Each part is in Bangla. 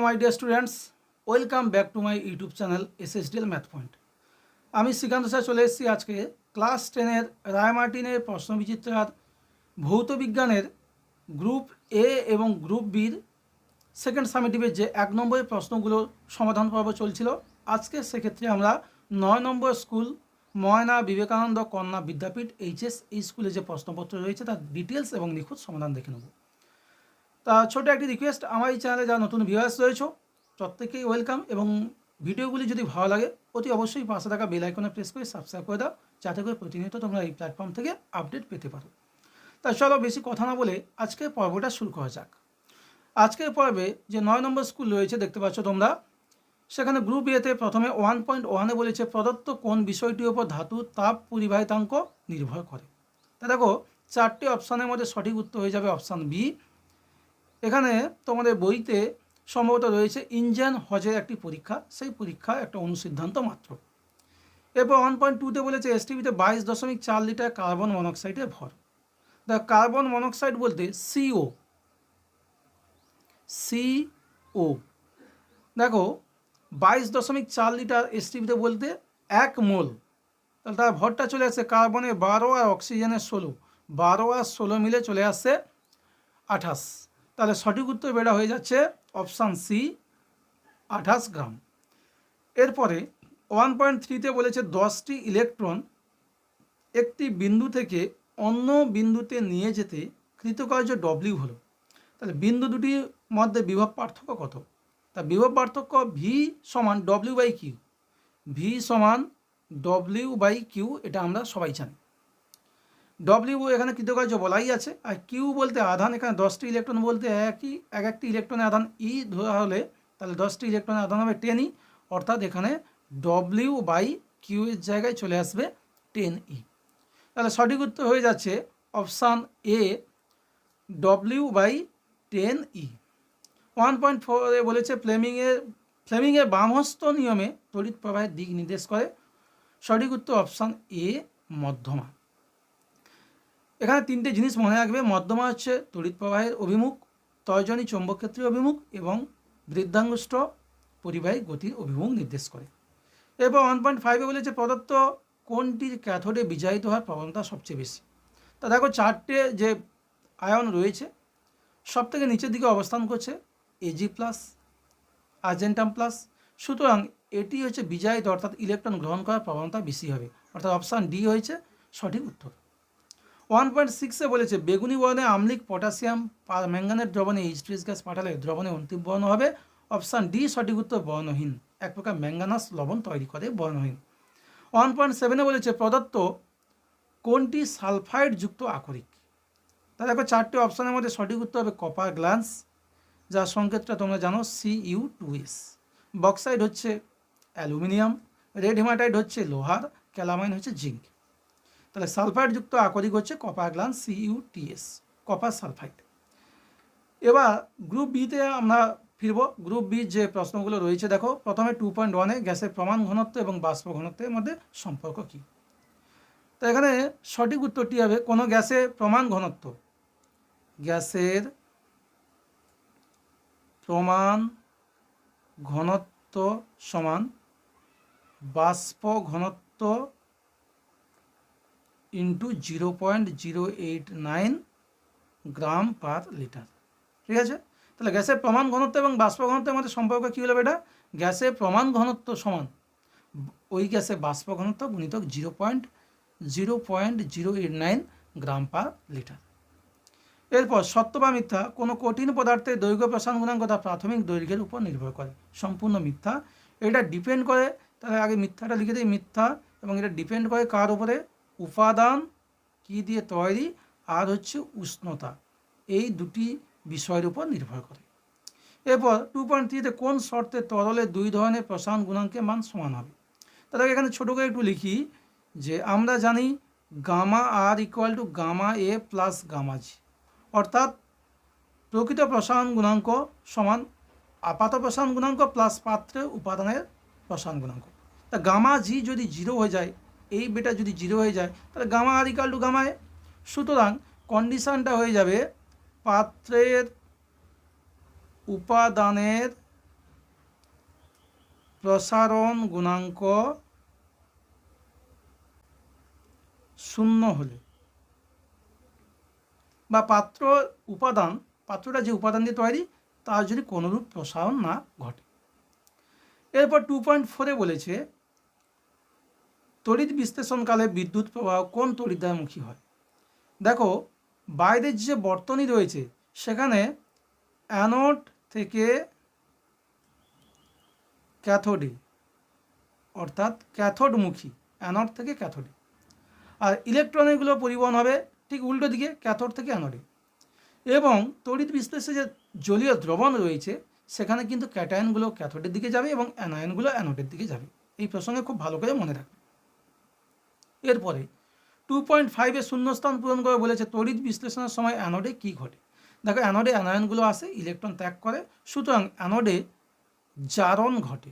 My dear students, welcome back to my YouTube channel SSDL math point. আমি শ্রীকান্ত স্যার চলে এসেছি আজকে ক্লাস 10-এর রায়মার্টিনের প্রশ্নবিচিত্রার ভৌত বিজ্ঞানের গ্রুপ এ এবং গ্রুপ বির সেকেন্ড সামেটিভের যে 1 নম্বরের প্রশ্নগুলোর সমাধান পর্ব চলছিল। আজকে সেক্ষেত্রে আমরা 9 নম্বর স্কুল ময়না বিবেকানন্দ কন্যা বিদ্যাপীঠ HS এই স্কুলে যে প্রশ্নপত্র রয়েছে তার ডিটেলস এবং নিখুঁত সমাধান দেখে নেব। তা ছোটো একটি রিকোয়েস্ট, আমার এই চ্যানেলে যারা নতুন ভিউয়ার্স রয়েছে প্রত্যেকেই ওয়েলকাম, এবং ভিডিওগুলি যদি ভালো লাগে অতি অবশ্যই পাশে থাকা বেল আইকনে প্রেস করে সাবস্ক্রাইব করে দাও, যাতে করে প্রতিনিয়ত তোমরা এই প্ল্যাটফর্ম থেকে আপডেট পেতে পারো। তা চলো বেশি কথা না বলে আজকের পর্বটা শুরু করা যাক। আজকের পর্বে যে 9 নম্বর স্কুল রয়েছে দেখতে পাচ্ছ তোমরা, সেখানে গ্রুপ এতে প্রথমে 1.1-এ বলেছে প্রদত্ত কোন বিষয়টির ওপর ধাতুর তাপ পরিবাহিতাঙ্ক নির্ভর করে। তা দেখো 4টে অপশানের মধ্যে সঠিক উত্তর হয়ে যাবে অপশান বি। এখানে তোমাদের বইতে সম্ভবত রয়েছে ইঞ্জিন হজের একটি পরীক্ষা, সেই পরীক্ষা একটা অনুসিদ্ধান্ত মাত্র। এরপর 1.2-তে বলেছে এসটিভিতে 22.4 লিটার কার্বন মনোক্সাইডের ভর। দেখ কার্বন মনোক্সাইড বলতে CO দেখো 22.4 লিটার এসটিভিতে বলতে 1 মোল, তাহলে তার ভরটা চলে আসছে কার্বনে 12 আর অক্সিজেনের 16, 12 আর 16 মিলে চলে আসছে 28। তাহলে সঠিক উত্তর বেড়া হয়ে যাচ্ছে অপশান সি 28 গ্রাম। এরপরে 1.3-তে বলেছে 10টি ইলেকট্রন একটি বিন্দু থেকে অন্য বিন্দুতে নিয়ে যেতে কৃতকার্য ডব্লিউ হলো। তাহলে বিন্দু দুটির মধ্যে বিভব পার্থক্য কত? তা বিভব পার্থক্য ভি সমান ডব্লিউ বাই কিউ, ভি সমান ডব্লিউ বাই কিউ, এটা আমরা সবাই জানি। ডব্লিউ এখানে কৃতকার্য বলাই আছে, আর কিউ বলতে আধান, এখানে 10টি ইলেকট্রন বলতে এক একটি ইলেকট্রনের আধান ই ধরা হলে তাহলে 10টি ইলেকট্রনের আধান হবে 10E, অর্থাৎ এখানে ডব্লিউ বাই কিউ এর জায়গায় চলে আসবে 10E। তাহলে সঠিক উত্তর হয়ে যাচ্ছে option A W by 10E। 1.4-এ বলেছে ফ্লেমিংয়ের বামহস্ত নিয়মে তড়িৎ প্রবাহের দিক নির্দেশ করে। সঠিক উত্তর অপশান এ মধ্যমা। এখানে 3টে জিনিস মনে রাখবে, মধ্যমা হচ্ছে তড়িৎ প্রবাহের অভিমুখ, তর্জনী চৌম্বকক্ষেত্রীয় অভিমুখ এবং বৃদ্ধাঙ্গুষ্ঠ পরিবাহী গতির অভিমুখ নির্দেশ করে। এরপর 1.5-এ বলেছে প্রদত্ত কোনটির ক্যাথোডে বিজাহিত হওয়ার প্রবণতা সবচেয়ে বেশি। তা দেখো 4টে যে আয়ন রয়েছে সব থেকে নিচের দিকে অবস্থান করছে Ag+, আর্জেন্টাম প্লাস, সুতরাং এটি হচ্ছে বিজাহিত, অর্থাৎ ইলেকট্রন গ্রহণ করার প্রবণতা বেশি হবে, অর্থাৎ অপশান ডি হয়েছে সঠিক উত্তর। 1.6-এ বলেছে বেগুনি বর্ণে আম্লিক পটাশিয়াম ম্যাঙ্গানেট দ্রবণে H2S গ্যাস পাঠালে দ্রবণে অন্তিম বর্ণ হবে। অপশান ডি সঠিক উত্তর বর্ণহীন, এক প্রকার ম্যাঙ্গানাস লবণ তৈরি করে বর্ণহীন। 1.7-এ বলেছে প্রদত্ত কোনটি সালফাইড যুক্ত আকরিক। তা দেখো 4টে অপশানের মধ্যে সঠিক উত্তর হবে কপার গ্ল্যান্স, যার সংকেতটা তোমরা জানো Cu2S। বক্সাইড হচ্ছে অ্যালুমিনিয়াম, রেড হেমাটাইট হচ্ছে লোহার, ক্যালামাইন হচ্ছে জিঙ্ক। তাহলে সালফাইড যুক্ত আকরিক হচ্ছে copper glance Cu2S, copper sulphide. এবার গ্রুপ বিতে আমরা ফিরব। গ্রুপ বি যে প্রশ্নগুলো রয়েছে দেখো, প্রথমে 2.1-এ গ্যাসের প্রমাণ ঘনত্ব এবং বাষ্প ঘনত্বের মধ্যে সম্পর্ক কী। তো এখানে সঠিক উত্তরটি হবে কোনো গ্যাসের প্রমাণ ঘনত্ব, গ্যাসের প্রমাণ ঘনত্ব সমান বাষ্প ঘনত্ব ইন্টু 0.089 গ্রাম পার লিটার। ঠিক আছে, তাহলে গ্যাসের প্রমাণ ঘনত্ব এবং বাষ্প ঘনত্বের মধ্যে সম্পর্ক কী হলো বেটা? গ্যাসের প্রমাণ ঘনত্ব সমান ওই গ্যাসের বাষ্প ঘনত্ব গুণিতক 0.089 গ্রাম পার লিটার। এরপর সত্য বা মিথ্যা, কোনো কঠিন পদার্থের দৈর্ঘ্য প্রসারণ গুণাঙ্ক তার প্রাথমিক দৈর্ঘ্যের উপর নির্ভর করে। সম্পূর্ণ মিথ্যা, এটা ডিপেন্ড করে, তাহলে আগে মিথ্যাটা লিখে দিই মিথ্যা, এবং এটা ডিপেন্ড করে কার উপরে? উপাদান কী দিয়ে তৈরি আর হচ্ছে উষ্ণতা, এই দুটি বিষয়ের উপর নির্ভর করে। এরপর 2.3-তে কোন শর্তে তরলে 2 ধরনের প্রসারণ গুণাঙ্কের মান সমান হবে। তাহলে এখানে ছোটো করে একটু লিখি যে আমরা জানি gamma R equal to gamma A plus gamma G, অর্থাৎ প্রকৃত প্রসারণ গুণাঙ্ক সমান আপাত প্রসারণ গুণাঙ্ক প্লাস পাত্রে উপাদানের প্রসারণ গুণাঙ্ক। তা গামা জি যদি 0 হয়ে যায়, এই বেটা যদি 0 হয়ে যায়, তাহলে gamma R equal to gamma এ। সুতরাং কন্ডিশানটা হয়ে যাবে পাত্রের উপাদানের প্রসারণ গুণাঙ্ক শূন্য হলে বা পাত্রটা যে উপাদান দিয়ে তৈরি তার যদি কোনোরূপ প্রসারণ না ঘটে। এরপর 2.4-এ বলেছে তড়িৎ বিশ্লেষণকালে বিদ্যুৎ প্রবাহ কোন তড়িৎদ্বয়মুখী হয়। দেখো বাইরের যে বর্তনী রয়েছে সেখানে অ্যানোড থেকে ক্যাথোডে অর্থাৎ ক্যাথোডমুখী, অ্যানোড থেকে ক্যাথোডে, আর ইলেকট্রনগুলো পরিবহন হবে ঠিক উল্টো দিকে ক্যাথোড থেকে অ্যানোডে। এবং তড়িৎ বিশ্লেষণে যে জলীয় দ্রবণ রয়েছে সেখানে কিন্তু ক্যাটায়নগুলো ক্যাথোডের দিকে যাবে এবং অ্যানায়নগুলো অ্যানোডের দিকে যাবে। এই প্রসঙ্গে খুব ভালো করে মনে রাখবে। এরপরে 2.5-এ শূন্যস্থান পূরণ করে বলেছে তড়িৎ বিশ্লেষণের সময় অ্যানোডে কী ঘটে। দেখো অ্যানোডে অ্যানায়নগুলো আসে, ইলেকট্রন ত্যাগ করে, সুতরাং অ্যানোডে জারণ ঘটে।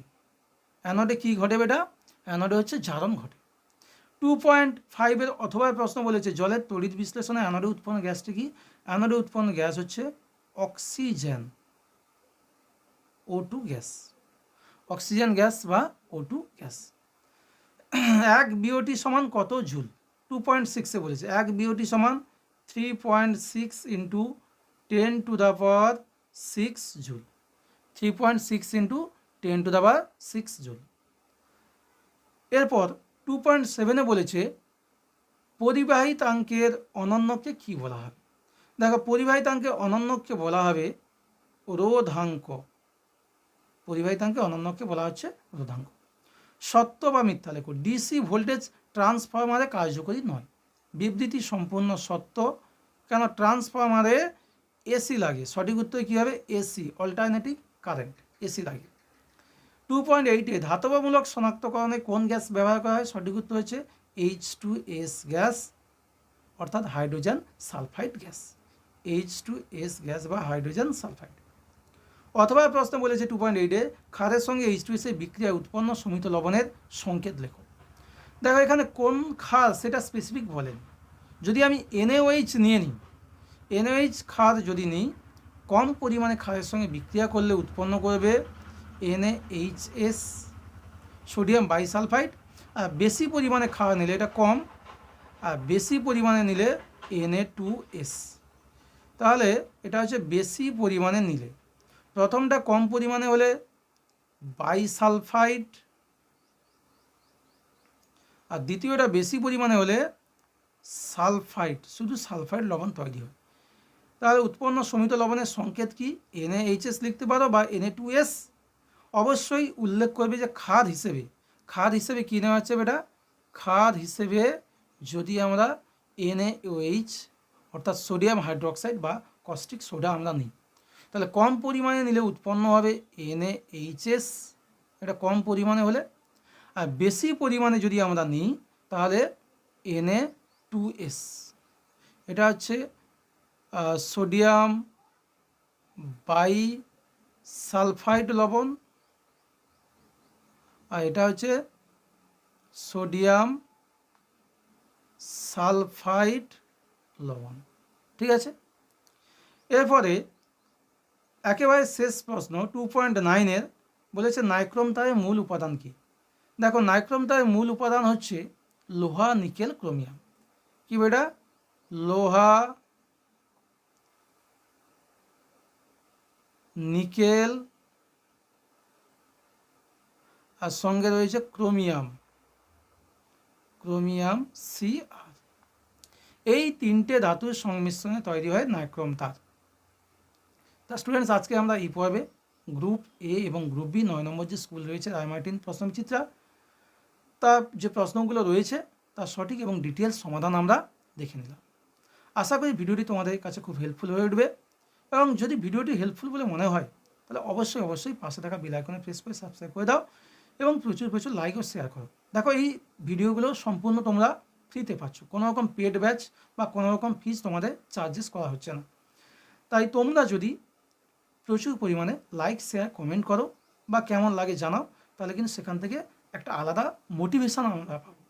অ্যানোডে কী ঘটে বেটা? অ্যানোডে হচ্ছে জারণ ঘটে। 2.5-এর অথবা প্রশ্ন বলেছে জলের তড়িৎ বিশ্লেষণে অ্যানোডে উৎপন্ন গ্যাসটি কি। অ্যানোডে উৎপন্ন গ্যাস হচ্ছে oxygen, O2 gas, oxygen gas বা O2 গ্যাস। 1 বিওটি সমান কত জুল? 2.6-এ বলেছে 1 বিওটি সমান 3.6 ইন্টু 10⁶ জুল, 3.6 ইন্টু 10⁶ জুল। এরপর 2.7-এ বলেছে পরিবাহিতাঙ্কের অনন্যকে কি বলা হবে। দেখো পরিবাহিতাঙ্কের অনন্যকে বলা হবে রোধাঙ্ক। পরিবাহিতাঙ্কের অনন্যকে বলা হচ্ছে রোধাঙ্ক। সত্য বা মিথ্যা লেখো। ডিসি ভোল্টেজ ট্রান্সফরমারে কার্যকরী নয়। বিবৃতি সম্পূর্ণ সত্য। কেন? ট্রান্সফরমারে এসি লাগে। সঠিক উত্তর কী হবে? এসি, অল্টারনেটিভ কারেন্ট, এসি লাগে। 2.8-এ ধাতবমূলক শনাক্তকরণে কোন গ্যাস ব্যবহার করা হয়? সঠিক উত্তর হচ্ছে H2S গ্যাস, অর্থাৎ hydrogen sulphide gas. H2S gas বা হাইড্রোজেন সালফাইড। অথবা প্রশ্ন বলেছে 2.8-এ ক্ষারের সঙ্গে H2S এর বিক্রিয়ায় উৎপন্ন সমিত লবণের সংকেত লেখো। দেখো এখানে কোন ক্ষার সেটা স্পেসিফিক বলেন। যদি আমি NaOH নিয়ে নিই, NaOH ক্ষার যদি নিই, কম পরিমাণে ক্ষারের সঙ্গে বিক্রিয়া করলে উৎপন্ন করবে NaHS, সোডিয়াম বাইসালফাইড। আর বেশি পরিমাণে ক্ষার নিলে, এটা কম, আর বেশি পরিমাণে নিলে Na2S। তাহলে এটা হচ্ছে বেশি পরিমাণে নিলে। প্রথমটা কম পরিমাণে হলে বাইসালফাইড, আর দ্বিতীয়টা বেশি পরিমাণে হলে সালফাইড, শুধু সালফাইড লবণ তৈরি হয়। তাহলে উৎপন্ন সমিত লবণের সংকেত কি? NaHS লিখতে পারো বা Na2S। অবশ্যই উল্লেখ করবে যে ক্ষার হিসেবে কী নেওয়া হচ্ছে বেটা? ক্ষার হিসেবে যদি আমরা NaOH অর্থাৎ সোডিয়াম হাইড্রোক্সাইড বা কস্টিক সোডা আমরা নিই, তাহলে কম পরিমাণে নিলে উৎপন্ন হবে NaHS, এটা কম পরিমাণে হলে। আর বেশি পরিমাণে যদি আমরা নিই তাহলে Na2S, এটা হচ্ছে সোডিয়াম বাইসালফাইড লবণ, আর এটা হচ্ছে সোডিয়াম সালফাইড লবণ। ঠিক আছে। এরপরে একেবারে শেষ প্রশ্ন 2.9-এর বলেছে নাইক্রোম তারের মূল উপাদান কি। দেখো নাইক্রোম তারের মূল উপাদান হচ্ছে লোহা, নিকেল, ক্রোমিয়াম। কি বেটা? লোহা, নিকেল, আর সঙ্গে রয়েছে ক্রোমিয়াম, Cr। এই তিনটে ধাতুর সংমিশ্রণে তৈরি হয় নাইক্রোম তার। তা স্টুডেন্টস, আজকে আমরা এই পর্বে গ্রুপ এ এবং গ্রুপ বি 9 নম্বর যে স্কুল রয়েছে রায়মার্টিন প্রশ্নবিচিত্রা, তার যে প্রশ্নগুলো রয়েছে তার সঠিক এবং ডিটেলস সমাধান আমরা দেখে নিলাম। আশা করি ভিডিওটি তোমাদের কাছে খুব হেল্পফুল হয়ে উঠবে, এবং যদি ভিডিওটি হেল্পফুল বলে মনে হয় তাহলে অবশ্যই পাশে থাকা বেল আইকনে প্রেস করে সাবস্ক্রাইব করে দাও এবং প্রচুর লাইক ও শেয়ার করো। দেখো এই ভিডিওগুলো সম্পূর্ণ তোমরা ফ্রিতে পাচ্ছ, কোনো রকম পেড ব্যাচ বা কোনো রকম ফিস তোমাদের চার্জেস করা হচ্ছে না। তাই তোমরা যদি প্রচুর পরিমাণে লাইক, শেয়ার, কমেন্ট করো বা কেমন লাগে জানাও, তাহলে কিন্তু সেখান থেকে একটা আলাদা মোটিভেশন আমরা পাবো।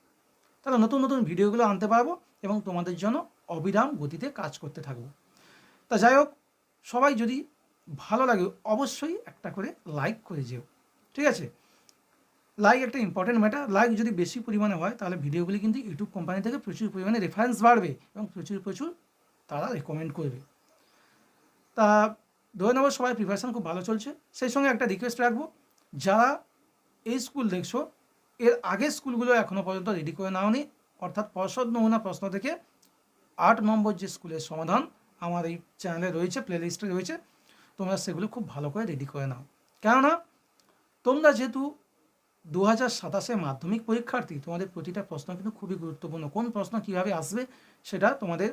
তাহলে নতুন ভিডিওগুলো আনতে পারবো এবং তোমাদের জন্য অবিরাম গতিতে কাজ করতে থাকবো। তা যাই হোক, সবাই যদি ভালো লাগে অবশ্যই একটা করে লাইক করে যেও। ঠিক আছে। লাইক একটা ইম্পর্টেন্ট ম্যাটার। লাইক যদি বেশি পরিমাণে হয় তাহলে ভিডিওগুলি কিন্তু ইউটিউব কোম্পানি থেকে প্রচুর পরিমাণে রেফারেন্স বাড়বে এবং প্রচুর তারা রেকমেন্ড করবে। তা ধরে নেব সবাই প্রিপারেশান খুব ভালো চলছে। সেই সঙ্গে একটা রিকোয়েস্ট রাখবো, যারা এই স্কুল দেখছো এর আগের স্কুলগুলো এখনও পর্যন্ত রেডি করে নাওনি, অর্থাৎ পর্ষদ নমুনা প্রশ্ন থেকে 8 নম্বর যে স্কুলের সমাধান আমার এই চ্যানেলে রয়েছে, প্লেলিস্টে রয়েছে, তোমরা সেগুলো খুব ভালো করে রেডি করে নাও। কেননা তোমরা যেহেতু 2027 মাধ্যমিক পরীক্ষার্থী, তোমাদের প্রতিটা প্রশ্ন কিন্তু খুবই গুরুত্বপূর্ণ। কোন প্রশ্ন কীভাবে আসবে সেটা তোমাদের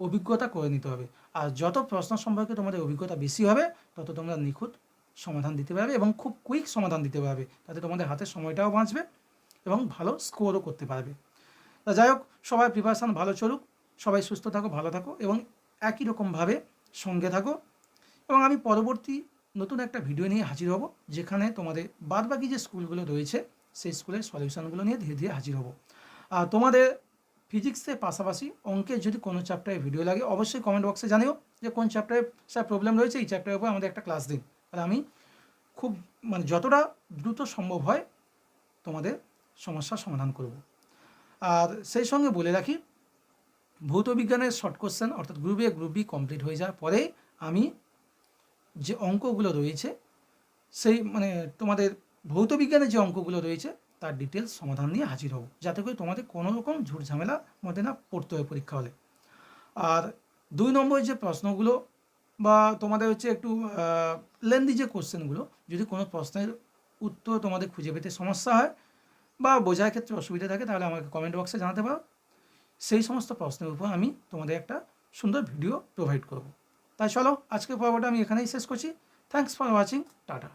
অভিজ্ঞতা করে নিতে হবে। আর যত প্রশ্ন সম্পর্কে তোমাদের অভিজ্ঞতা বেশি হবে তত তোমরা নিখুঁত সমাধান দিতে পারবে এবং খুব কুইক সমাধান দিতে পারবে, তাতে তোমাদের হাতের সময়টাও বাঁচবে এবং ভালো স্কোরও করতে পারবে। তা যাই হোক, সবাই প্রিপারেশান ভালো চলুক, সবাই সুস্থ থাকো, ভালো থাকো এবং একই রকমভাবে সঙ্গে থাকো। এবং আমি পরবর্তী নতুন একটা ভিডিও নিয়ে হাজির হব, যেখানে তোমাদের বাদবাকি যে স্কুলগুলো রয়েছে সেই স্কুলের সলিউশনগুলো নিয়ে ধীরে ধীরে হাজির হব। আর তোমাদের ফিজিক্সের পাশাপাশি অঙ্কের যদি কোনো চ্যাপ্টারে ভিডিও লাগে অবশ্যই কমেন্ট বক্সে জানিও যে কোন চ্যাপ্টারে স্যার প্রবলেম রয়েছে, এই চ্যাপ্টারের উপর আমাদের একটা ক্লাস দিন। তাহলে আমি খুব যতটা দ্রুত সম্ভব হয় তোমাদের সমস্যার সমাধান করব। আর সেই সঙ্গে বলে রাখি, ভৌত বিজ্ঞানের শর্ট কোশ্চেন অর্থাৎ group A group B complete হয়ে যাওয়ার পরে আমি যে অঙ্কগুলো রয়েছে সেই তোমাদের ভৌত বিজ্ঞানের যে অঙ্কগুলো রয়েছে তার ডিটেলস সমাধান নিয়ে হাজির হব, যাতে করে তোমাদের কোনো রকম ঝুট ঝামেলার মধ্যে না পড়তে হয় পরীক্ষা হলে। আর 2 নম্বরের যে প্রশ্নগুলো বা তোমাদের একটু লেন্দি যে কোশ্চেনগুলো, যদি কোনো প্রশ্নের উত্তর তোমাদের খুঁজে পেতে সমস্যা হয় বা বোঝার ক্ষেত্রে অসুবিধা থাকে তাহলে আমাকে কমেন্ট বক্সে জানাতে পারো। সেই সমস্ত প্রশ্নের উপর আমি তোমাদের একটা সুন্দর ভিডিও প্রোভাইড করব। তাই চলো, আজকের পর্বটা আমি এখানেই শেষ করছি। Thanks for watching, tata.